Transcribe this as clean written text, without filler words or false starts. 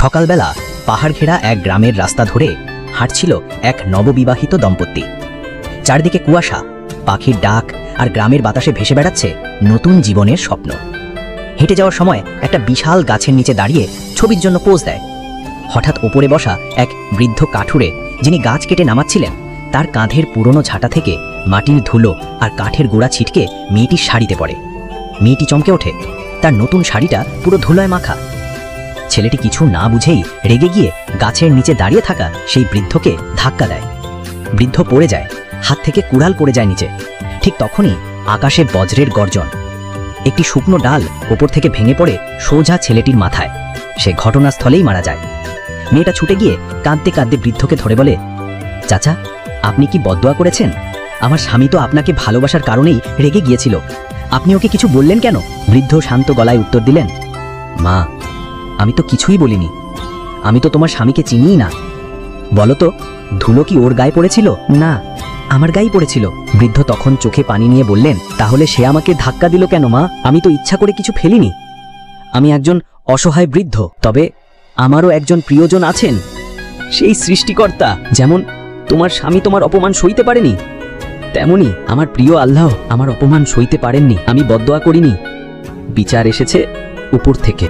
সকালবেলা পাহাড় ঘেরা এক গ্রামের রাস্তা ধরে হাঁটছিল এক নববিবাহিত দম্পতি। চারদিকে কুয়াশা, পাখির ডাক আর গ্রামের বাতাসে ভেসে বেড়াচ্ছে নতুন জীবনের স্বপ্ন। হেঁটে যাওয়ার সময় একটা বিশাল গাছের নিচে দাঁড়িয়ে ছবির জন্য পোজ দেয়। হঠাৎ ওপরে বসা এক বৃদ্ধ কাঠুরে, যিনি গাছ কেটে নামাচ্ছিলেন, তার কাঁধের পুরনো ঝাঁটা থেকে মাটির ধুলো আর কাঠের গোড়া ছিটকে মেয়েটির শাড়িতে পড়ে। মেয়েটি চমকে ওঠে, তার নতুন শাড়িটা পুরো ধুলোয় মাখা। ছেলেটি কিছু না বুঝেই রেগে গিয়ে গাছের নিচে দাঁড়িয়ে থাকা সেই বৃদ্ধকে ধাক্কা দেয়। বৃদ্ধ পড়ে যায়, হাত থেকে কুড়াল পড়ে যায় নিচে। ঠিক তখনই আকাশে বজ্রের গর্জন। একটি শুকনো ডাল ওপর থেকে ভেঙে পড়ে সোজা ছেলেটির মাথায়। সে ঘটনাস্থলেই মারা যায়। মেয়েটা ছুটে গিয়ে কাঁদতে কাঁদতে বৃদ্ধকে ধরে বলে, চাচা, আপনি কি বদদোয়া করেছেন? আমার স্বামী তো আপনাকে ভালোবাসার কারণেই রেগে গিয়েছিল, আপনি ওকে কিছু বললেন কেন? বৃদ্ধ শান্ত গলায় উত্তর দিলেন, মা, আমি তো কিছুই বলিনি, আমি তো তোমার স্বামীকে চিনিই না। বলো তো, ধুলো কি ওর গায়ে পড়েছিল? না, আমার গায়ে পড়েছিল। বৃদ্ধ তখন চোখে পানি নিয়ে বললেন, তাহলে সে আমাকে ধাক্কা দিল কেন মা? আমি তো ইচ্ছা করে কিছু ফেলিনি। আমি একজন অসহায় বৃদ্ধ, তবে আমারও একজন প্রিয়জন আছেন, সেই সৃষ্টিকর্তা। যেমন তোমার স্বামী তোমার অপমান সইতে পারেনি, তেমনি আমার প্রিয় আল্লাহ আমার অপমান সইতে পারেননি। আমি বদদোয়া করিনি, বিচার এসেছে উপর থেকে।